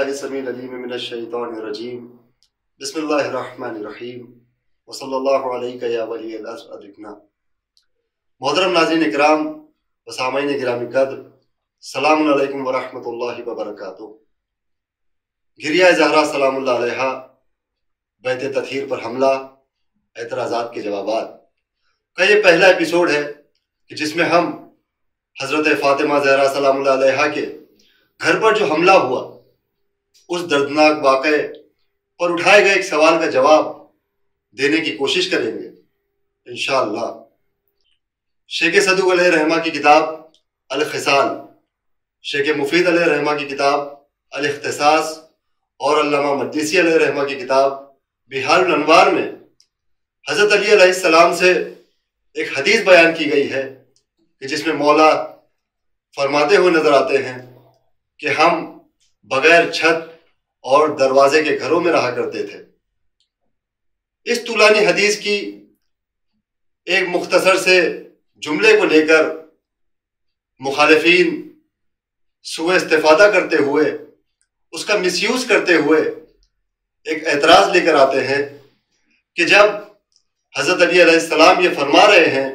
السمیع العلیم من الشیطان الرجیم بسم اللہ الرحمن الرحیم وصلی اللہ علیہ یا ولی العصر ادرکنا۔ محترم ناظرین اکرام و سامعین گرامی قدر، السلام علیکم ورحمۃ اللہ وبرکاتہ۔ گریہ زہرا سلام اللہ علیہا بیت تطہیر پر حملہ، اعتراضات کے جوابات کا یہ پہلا ایپیسوڈ ہے کہ جس میں ہم حضرت فاطمہ زہرا سلام اللہ علیہا کے گھر پر جو حملہ ہوا اس دردناک واقعے پر اٹھائے گئے ایک سوال کا جواب دینے کی کوشش کریں گے انشاءاللہ۔ شیخ صدوق علیہ رحمہ کی کتاب الخصال، شیخ مفید علیہ رحمہ کی کتاب الاختصاص اور علامہ مجلسی علیہ رحمہ کی کتاب بحار الانوار میں حضرت علی علیہ السلام سے ایک حدیث بیان کی گئی ہے کہ جس میں مولا فرماتے ہوئے نظر آتے ہیں کہ ہم بغیر چھت اور دروازے کے گھروں میں رہا کرتے تھے۔ اس طولانی حدیث کی ایک مختصر سے جملے کو لے کر مخالفین سوء استفادہ کرتے ہوئے، اس کا مس یوز کرتے ہوئے ایک اعتراض لے کر آتے ہیں کہ جب حضرت علی علیہ السلام یہ فرما رہے ہیں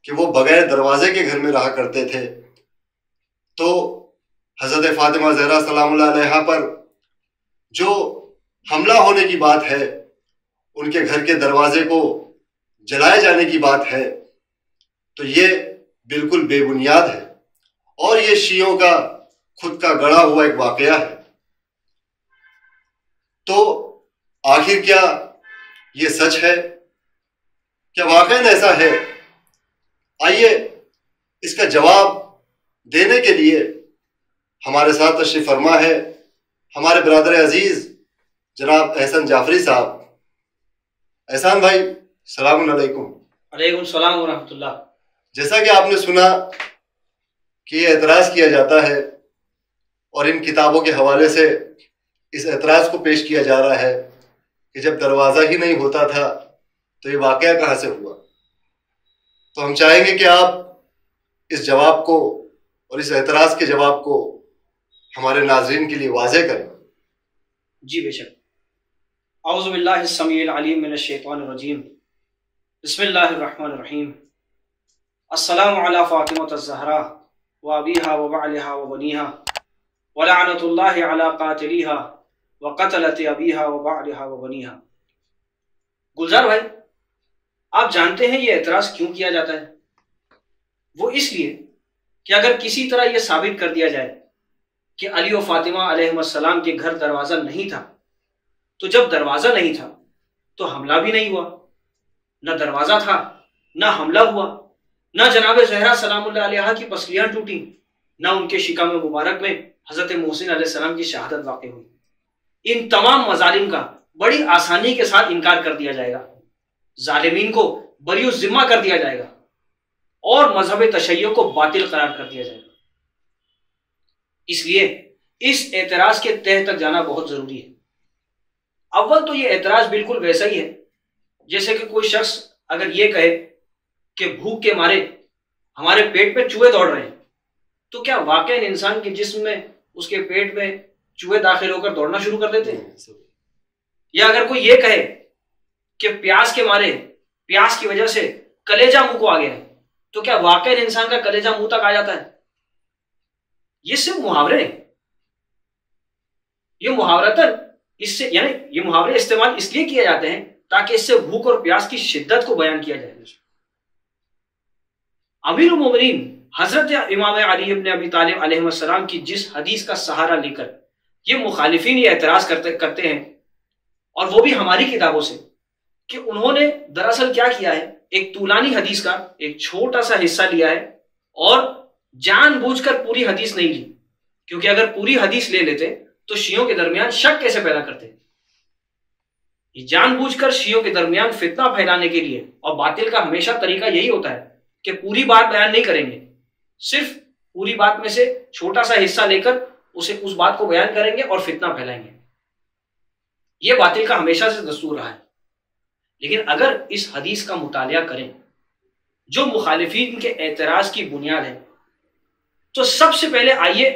کہ وہ بغیر دروازے کے گھر میں رہا کرتے تھے، تو حضرت فاطمہ زہرا سلام اللہ علیہا پر جو حملہ ہونے کی بات ہے، ان کے گھر کے دروازے کو جلائے جانے کی بات ہے، تو یہ بالکل بے بنیاد ہے اور یہ شیعوں کا خود کا گڑھا ہوا ایک واقعہ ہے۔ تو آخر کیا یہ سچ ہے؟ کیا واقعاً ایسا ہے؟ آئیے اس کا جواب دینے کے لیے ہمارے ساتھ تشریف فرما ہے ہمارے برادر عزیز جناب احسان جعفری صاحب۔ احسان بھائی السلام علیکم۔ علیکم السلام ورحمۃ اللہ۔ جیسا کہ آپ نے سنا کہ یہ اعتراض کیا جاتا ہے اور ان کتابوں کے حوالے سے اس اعتراض کو پیش کیا جا رہا ہے کہ جب دروازہ ہی نہیں ہوتا تھا تو یہ واقعہ کہاں سے ہوا؟ تو ہم چاہیں گے کہ آپ اس جواب کو اور اس اعتراض کے جواب کو ہمارے ناظرین کے لیے واضح کریں۔ جی بے شک۔ اعوذ باللہ السمیع العلیم من الشیطان الرجیم، بسم اللہ الرحمن الرحیم۔ السلام علی فاطمۃ الزہرا و ابیہا و بعلہا و بنیہا ولعنۃ اللہ علی قاتلیہا و قتلۃ ابیہا و بعلہا و بنیہا۔ گلزار بھائی، آپ جانتے ہیں یہ اعتراض کیوں کیا جاتا ہے؟ وہ اس لیے کہ اگر کسی طرح یہ ثابت کر دیا جائے کہ علی و فاطمہ علیہ السلام کے گھر دروازہ نہیں تھا، تو جب دروازہ نہیں تھا تو حملہ بھی نہیں ہوا، نہ دروازہ تھا نہ حملہ ہوا، نہ جناب زہرا سلام اللہ علیہا کی پسلیاں ٹوٹیں، نہ ان کے شکم مبارک میں حضرت محسن علیہ السلام کی شہادت واقع ہوئی۔ ان تمام مظالم کا بڑی آسانی کے ساتھ انکار کر دیا جائے گا، ظالمین کو بری الذمہ کر دیا جائے گا اور مذہب تشیع کو باطل قرار کر دیا جائے گا۔ اس لیے اس اعتراض کے تہہ تک جانا بہت ضروری ہے۔ اول تو یہ اعتراض بالکل ویسا ہی ہے جیسے کہ کوئی شخص اگر یہ کہے کہ بھوک کے مارے ہمارے پیٹ میں چوہے دوڑ رہے ہیں، تو کیا واقعی انسان کے جسم میں اس کے پیٹ میں چوہے داخل ہو کر دوڑنا شروع کر دیتے ہیں؟ یا اگر کوئی یہ کہے کہ پیاس کے مارے، پیاس کی وجہ سے کلیجہ منہ کو آ گیا ہے، تو کیا واقعی انسان کا کلیجہ منہ تک آ جاتا ہے؟ یہ صرف محاورے ہیں۔ یہ محاورتاً اس سے یعنی یہ محاورے استعمال اس لیے کیے جاتے ہیں تاکہ اس سے بھوک اور پیاس کی شدت کو بیان کیا جائے۔ امیر المومنین حضرت امام علی ابن ابی طالب علیہ السلام کی جس حدیث کا سہارا لے کر یہ مخالفین یہ اعتراض کرتے ہیں، اور وہ بھی ہماری کتابوں سے، کہ انہوں نے دراصل کیا کیا ہے، ایک طولانی حدیث کا ایک چھوٹا سا حصہ لیا ہے اور جان بوجھ کر پوری حدیث نہیں لی، کیونکہ اگر پوری حدیث لے لیتے تو شیعوں کے درمیان شک کیسے پیدا کرتے؟ یہ جان بوجھ کر شیعوں کے درمیان فتنہ پھیلانے کے لیے، اور باطل کا ہمیشہ طریقہ یہی ہوتا ہے کہ پوری بات بیان نہیں کریں گے، صرف پوری بات میں سے چھوٹا سا حصہ لے کر اس بات کو بیان کریں گے اور فتنہ پھیلائیں گے۔ یہ باطل کا ہمیشہ سے دستور رہا ہے۔ لیکن اگر اس حدیث کا مطالعہ کریں جو مخالفین کے اعتراض کی بنیاد ہے، تو سب سے پہلے آئیے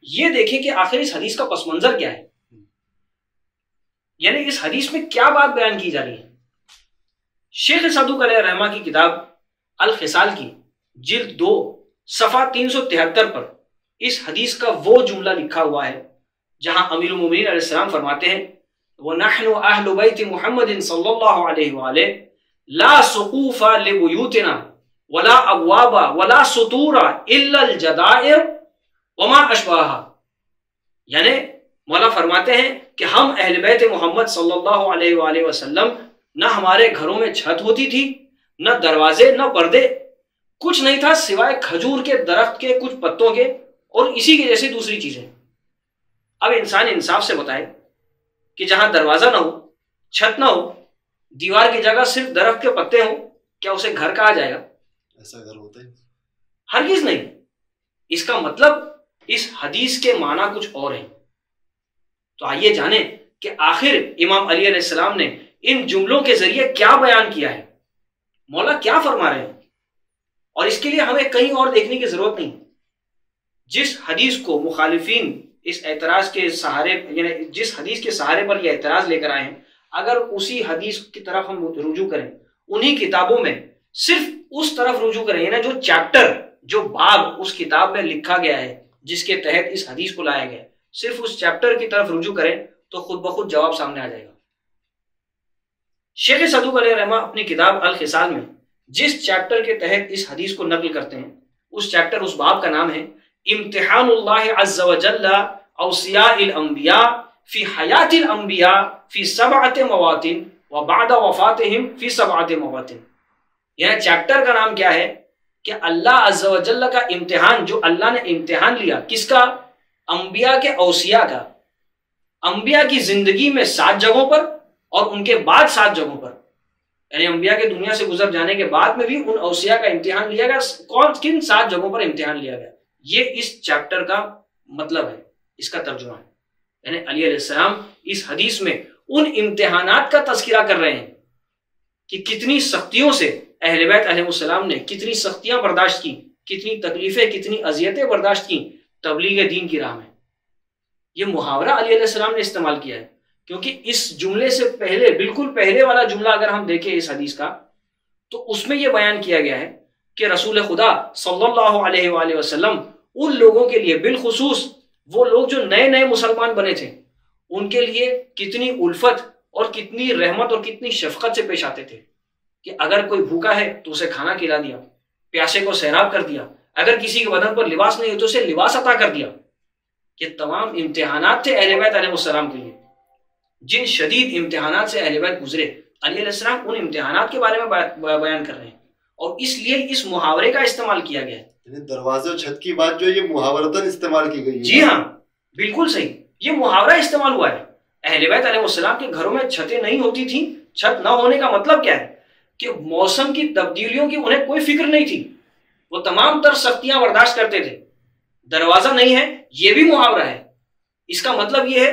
یہ دیکھیں کہ آخر اس حدیث کا پس منظر کیا ہے، یعنی اس حدیث میں کیا بات بیان کی جا رہی ہے۔ شیخ صدوق علیہ الرحمہ کی کتاب الخصال کی جلد 2 صفحہ 373 پر اس حدیث کا وہ جملہ لکھا ہوا ہے جہاں امیر المومنین علیہ السلام فرماتے ہیں وَنَحْنُ أَهْلُ بَيْتِ مُحَمَّدٍ صلی اللہ علیہ وآلہ لا سقوف لبیوتنا ولا ابواب ولا سطور الا الجدائر وما اشباہا، یعنی مولا فرماتے ہیں کہ ہم اہل بیت محمد صلی اللہ علیہ وآلہ وسلم نہ ہمارے گھروں میں چھت ہوتی تھی، نہ دروازے، نہ پردے، کچھ نہیں تھا سوائے کھجور کے درخت کے کچھ پتوں کے اور اسی کے جیسی دوسری چیزیں۔ اب انسان انصاف سے بتائے کہ جہاں دروازہ نہ ہو، چھت نہ ہو، دیوار کی جگہ صرف درخت کے پتے ہوں، کیا اسے گھر کہا جائے گا؟ ایسا گھر ہوتا ہے؟ ہرگز نہیں۔ اس کا مطلب اس حدیث کے معنی کچھ اور ہیں۔ تو آئیے جانیں کہ آخر امام علی علیہ السلام نے ان جملوں کے ذریعے کیا بیان کیا ہے، مولا کیا فرما رہے ہیں۔ اور اس کے لیے ہمیں کہیں اور دیکھنے کی ضرورت نہیں۔ جس حدیث کو مخالفین اس اعتراض کے سہارے، یعنی جس حدیث کے سہارے پر یہ اعتراض لے کر آئے ہیں، اگر اسی حدیث کی طرف ہم رجوع کریں، انہی کتابوں میں صرف اس طرف رجوع کریں، یعنی جو چیپٹر، جو باب اس کتاب میں لکھا گیا ہے جس کے تحت اس حدیث کو لایا گیا ہے، صرف اس چیپٹر کی طرف رجوع کریں تو خود بخود جواب سامنے آ جائے گا۔ شیخ صدوق علیہ الرحمہ اپنی کتاب الخصال میں جس چیپٹر کے تحت اس حدیث کو نقل کرتے ہیں، اس چیپٹر، اس باب کا نام ہے امتحان اللہ عز وجل اوصیاء الانبیاء فی حیات الانبیاء فی 7 مواطن وبعد وفاتہم فی 7 مواطن۔ یعنی چیپٹر کا نام کیا ہے کہ اللہ عز و جل کا امتحان، جو اللہ نے امتحان لیا کس کا؟ انبیاء کے اوصیاء کا، انبیاء کی زندگی میں 7 جگہوں پر اور ان کے بعد 7 جگہوں پر، یعنی انبیاء کے دنیا سے گزر جانے کے بعد میں بھی ان اوصیاء کا امتحان لیا گیا۔ کن 7 جگہوں پر امتحان لیا گیا، یہ اس چیپٹر کا مطلب ہے، اس کا ترجمہ ہے۔ یعنی علی علیہ السلام اس حدیث میں ان امتحانات کا تذکرہ کر رہے ہیں کہ کتنی سختیوں سے اہل بیت علیہ السلام نے کتنی سختیاں برداشت کی، کتنی تکلیفیں، کتنی اذیتیں برداشت کی تبلیغ دین کی راہ میں۔ یہ محاورہ علی علیہ السلام نے استعمال کیا ہے، کیونکہ اس جملے سے پہلے، بالکل پہلے والا جملہ اگر ہم دیکھیں اس حدیث کا، تو اس میں یہ بیان کیا گیا ہے کہ رسول خدا صلی اللہ علیہ وآلہ وسلم ان لوگوں کے لیے، بالخصوص وہ لوگ جو نئے نئے مسلمان بنے تھے، ان کے لیے کتنی الفت اور کتنی رحمت اور کتنی شفقت سے پیش آتے تھے کہ اگر کوئی بھوکا ہے تو اسے کھانا کھلا دیا، پیاسے کو سیراب کر دیا، اگر کسی کے بدن پر لباس نہیں ہے تو اسے لباس عطا کر دیا۔ یہ تمام امتحانات تھے اہل بیت علیہ السلام کے لیے، جن شدید امتحانات سے اہل بیت گزرے، علی علیہ السلام ان امتحانات کے بارے میں بیان کر رہے ہیں، اور اس لیے اس محاورے کا استعمال کیا گیا ہے۔ دروازے اور چھت کی بات جو یہ محاورتاً استعمال کی گئی ہے۔ جی ہاں، بالکل صحیح، یہ محاورہ استعمال ہوا ہے۔ اہل بیت علیہ السلام کے گھروں میں چھتیں نہیں ہوتی تھیں۔ چھت نہ ہونے کا مطلب کیا ہے کہ موسم کی تبدیلیوں کی انہیں کوئی فکر نہیں تھی، وہ تمام تر سختیاں برداشت کرتے تھے۔ دروازہ نہیں ہے، یہ بھی محاورہ ہے۔ اس کا مطلب یہ ہے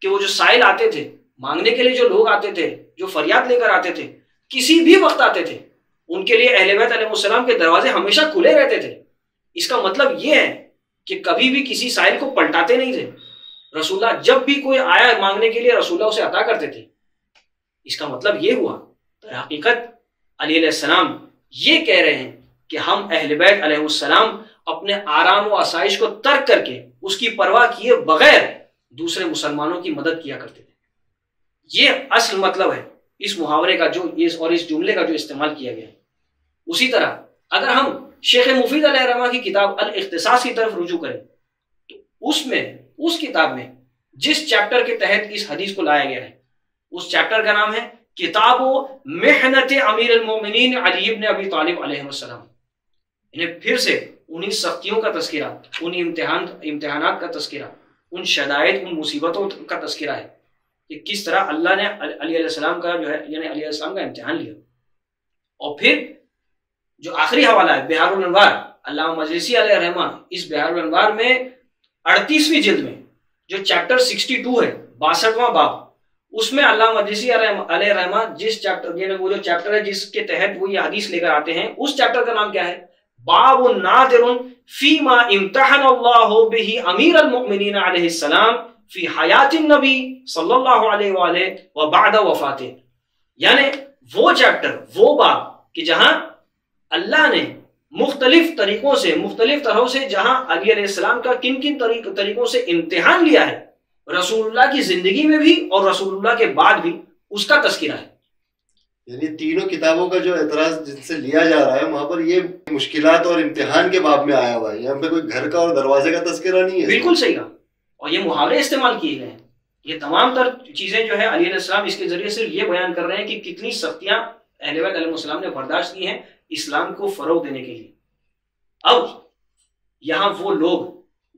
کہ وہ جو سائل آتے تھے، مانگنے کے لیے جو لوگ آتے تھے، جو فریاد لے کر آتے تھے، کسی بھی وقت آتے تھے، ان کے لیے اہل بیت علیہ السلام کے دروازے ہمیشہ کھلے رہتے تھے۔ اس کا مطلب یہ ہے کہ کبھی بھی کسی سائل کو پلٹاتے نہیں تھے۔ رسول اللہ جب بھی کوئی آیا مانگنے کے لیے، رسول اللہ اسے عطا کرتے تھے۔ اس کا مطلب یہ ہوا، در حقیقت علی علیہ السلام یہ کہہ رہے ہیں کہ ہم اہل بیت علیہ السلام اپنے آرام و آسائش کو ترک کر کے، اس کی پرواہ کیے بغیر دوسرے مسلمانوں کی مدد کیا کرتے تھے۔ یہ اصل مطلب ہے اس محاورے کا اور اس جملے کا جو استعمال کیا گیا ہے۔ اسی طرح اگر ہم شیخ مفید علیہ الرحمہ کی کتاب الاختصاص کی طرف رجوع کریں تو اس کتاب میں جس چیپٹر کے تحت اس حدیث کو لایا گیا ہے، اس چیپٹر کا نام ہے کتاب محنت امیر المومنین علی ابن ابی طالب علیہ السلام۔ انہیں پھر سے انہی سختیوں کا تذکرہ، انہی امتحانات کا تذکرہ، ان شدائد، ان مصیبتوں کا تذکرہ ہے کہ کس طرح اللہ نے علی علیہ السلام کا جو ہے، یعنی علی علیہ السلام کا امتحان لیا، اور پھر جو آخری حوالہ ہے بحار الانوار، علامہ مجلسی علیہ رحمہ اس بحار الانوار میں 38ویں جلد میں جو چیپٹر 62 ہے 62واں باب، اس میں علامہ مجلسی علیہ رحمہ جس چیپٹر یعنی وہ جو چیپٹر ہے جس کے تحت وہ یہ حدیث لے کر آتے ہیں، اس چیپٹر کا نام کیا ہے؟ باب نادر فیما امتحن اللہ بہ امیر المؤمنین علیہ السلام فی حیات النبی صلی اللہ علیہ وآلہ وبعد وفاتہ، یعنی وہ چیپٹر، وہ باب کہ جہاں اللہ نے مختلف طریقوں سے، مختلف طرحوں سے جہاں علی علیہ السلام کا کن کن طریقوں سے امتحان لیا ہے، رسول اللہ کی زندگی میں بھی اور رسول اللہ کے بعد بھی، اس کا تذکرہ ہے۔ یعنی تینوں کتابوں کا جو اعتراض جن سے لیا جا رہا ہے وہاں پر یہ مشکلات اور امتحان کے باب میں آیا ہوا ہے، یہاں پہ کوئی گھر کا اور دروازے کا تذکرہ نہیں ہے۔ بالکل صحیح کہا، اور یہ محاورے استعمال کیے گئے ہیں، یہ تمام تر چیزیں جو ہے علی علیہ السلام اس کے ذریعے صرف یہ بیان کر رہے ہیں کہ کتنی سختیاں اہل بیت علیہ السلام نے برداشت کی ہیں اسلام کو فروغ دینے کے لیے۔ اب یہاں وہ لوگ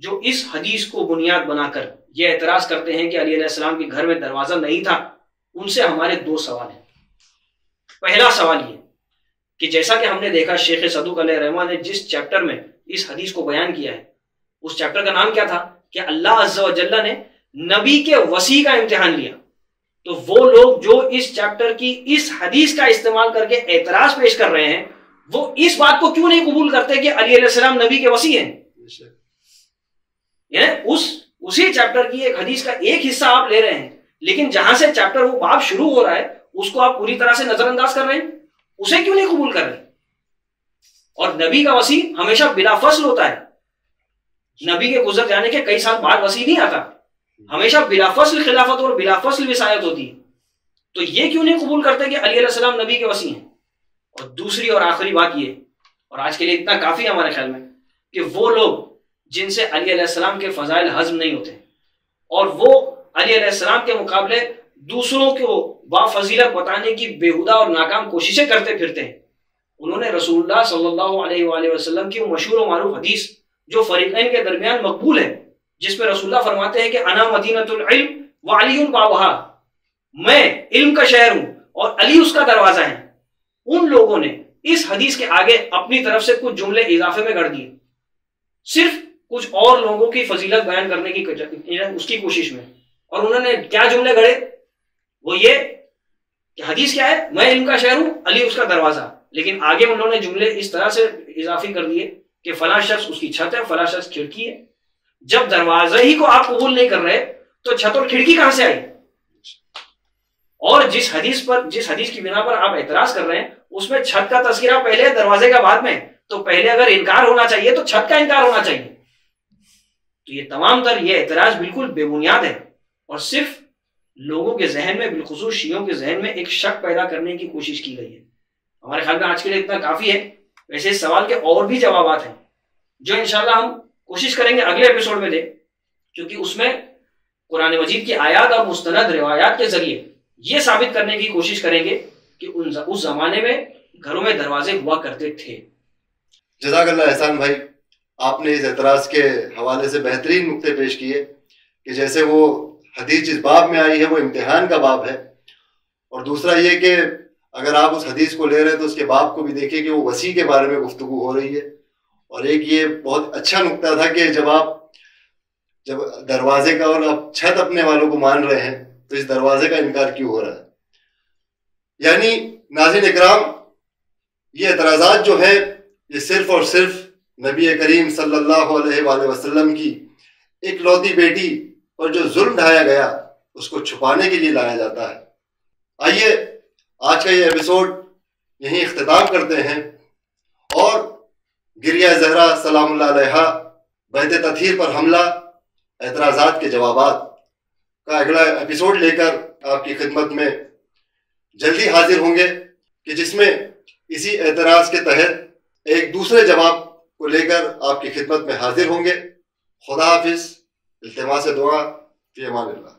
جو اس حدیث کو بنیاد بنا کر یہ اعتراض کرتے ہیں کہ علی علیہ السلام کے گھر میں دروازہ نہیں تھا، ان سے ہمارے دو سوال ہیں۔ پہلا سوال یہ کہ جیسا کہ ہم نے دیکھا شیخ صدوق علیہ رحمہ نے جس چیپٹر میں اس حدیث کو بیان کیا ہے، اس چیپٹر کا نام کیا تھا؟ کہ اللہ عز و جل نے نبی کے وصی کا امتحان لیا۔ تو وہ لوگ جو اس چیپٹر کی اس حدیث کا استعمال کر کے اعتراض پیش کر رہے ہیں، وہ اس بات کو کیوں نہیں قبول کرتے کہ علی علیہ السلام نبی کے وصی ہیں؟ یعنی اسی چیپٹر کی ایک حدیث کا ایک حصہ آپ لے رہے ہیں، لیکن جہاں سے چیپٹر وہ باب شروع ہو رہا ہے اس کو آپ پوری طرح سے نظر انداز کر رہے ہیں، اسے کیوں نہیں قبول کر رہے؟ اور نبی کا وصی ہمیشہ بلا فصل ہوتا ہے، نبی کے گزر جانے کے کئی سال بعد وصی نہیں آتا، ہمیشہ بلا فصل خلافت اور بلا فصل وصایت ہوتی ہے۔ تو یہ کیوں نہیں قبول کرتے کہ علی علیہ السلام نبی کے وصی ہیں؟ اور دوسری اور آخری بات یہ، اور آج کے لیے اتنا کافی ہے ہمارے خیال میں، کہ وہ لوگ جن سے علی علیہ السلام کے فضائل ہضم نہیں ہوتے اور وہ علی علیہ السلام کے مقابلے دوسروں کو بافضیلت بتانے کی بیہودہ اور ناکام کوششیں کرتے پھرتے ہیں، انہوں نے رسول اللہ صلی اللہ علیہ وآلہ وسلم کی مشہور و معروف حدیث جو فریقین کے درمیان مقبول ہے، جس میں رسول اللہ فرماتے ہیں کہ انا مدینۃ العلم وعلی بابھا، میں علم کا شہر ہوں اور علی اس کا دروازہ ہے، ان لوگوں نے اس حدیث کے آگے اپنی طرف سے کچھ جملے اضافے میں گڑھ دیے، صرف کچھ اور لوگوں کی فضیلت بیان کرنے کی اس کی کوشش میں، اور انہوں نے کیا جملے گڑھے؟ وہ یہ کہ حدیث کیا ہے؟ میں علم کا شہر ہوں، علی اس کا دروازہ، لیکن آگے انہوں نے جملے اس طرح سے اضافی کر دیے کہ فلاں شخص اس کی چھت ہے، فلاں شخص کھڑکی ہے۔ جب دروازہ ہی کو آپ قبول نہیں کر رہے تو چھت اور کھڑکی کہاں سے آئی؟ اور جس حدیث کی بنا پر آپ اعتراض کر رہے ہیں اس میں چھت کا تذکرہ پہلے ہے، دروازے کا بعد میں، تو پہلے اگر انکار ہونا چاہیے تو چھت کا انکار ہونا چاہیے۔ تو یہ تمام تر یہ اعتراض بالکل بے بنیاد ہے اور صرف لوگوں کے ذہن میں، بالخصوص شیعوں کے ذہن میں ایک شک پیدا کرنے کی کوشش کی گئی ہے۔ ہمارے خیال میں آج کے لیے اتنا کافی ہے۔ ویسے اس سوال کے اور بھی جوابات ہیں جو انشاءاللہ ہم کوشش کریں گے اگلے ایپیسوڈ میں دیں، کیونکہ اس میں قرآن مجید کی آیات اور مستند روایات کے ذریعے یہ ثابت کرنے کی کوشش کریں گے کہ اس زمانے میں گھروں میں دروازے ہوا کرتے تھے۔ جزاک اللہ احسان بھائی، آپ نے اس اعتراض کے حوالے سے بہترین نقطے پیش کیے کہ جیسے وہ حدیث جس باب میں آئی ہے وہ امتحان کا باب ہے، اور دوسرا یہ کہ اگر آپ اس حدیث کو لے رہے تو اس کے باب کو بھی دیکھیں کہ وہ وسیع کے بارے میں گفتگو ہو رہی ہے۔ اور ایک یہ بہت اچھا نقطہ تھا کہ جب دروازے کا اور آپ چھت اپنے والوں کو مان رہے ہیں تو اس دروازے کا انکار کیوں ہو رہا ہے؟ یعنی ناظرین اکرام، یہ اعتراضات جو ہے یہ صرف اور صرف نبی کریم صلی اللہ علیہ وآلہ وسلم کی ایک لوتی بیٹی پر جو ظلم ڈھایا گیا اس کو چھپانے کے لیے لایا جاتا ہے۔ آئیے آج کا یہ ایپیسوڈ یہیں اختتام کرتے ہیں، اور گریہ زہرا سلام اللہ علیہا بیت تطہیر پر حملہ، اعتراضات کے جوابات کا اگلا ایپیسوڈ لے کر آپ کی خدمت میں جلدی حاضر ہوں گے، کہ جس میں اسی اعتراض کے تحت ایک دوسرے جواب کو لے کر آپ کی خدمت میں حاضر ہوں گے۔ خدا حافظ، التماس دعا، فی امان اللہ۔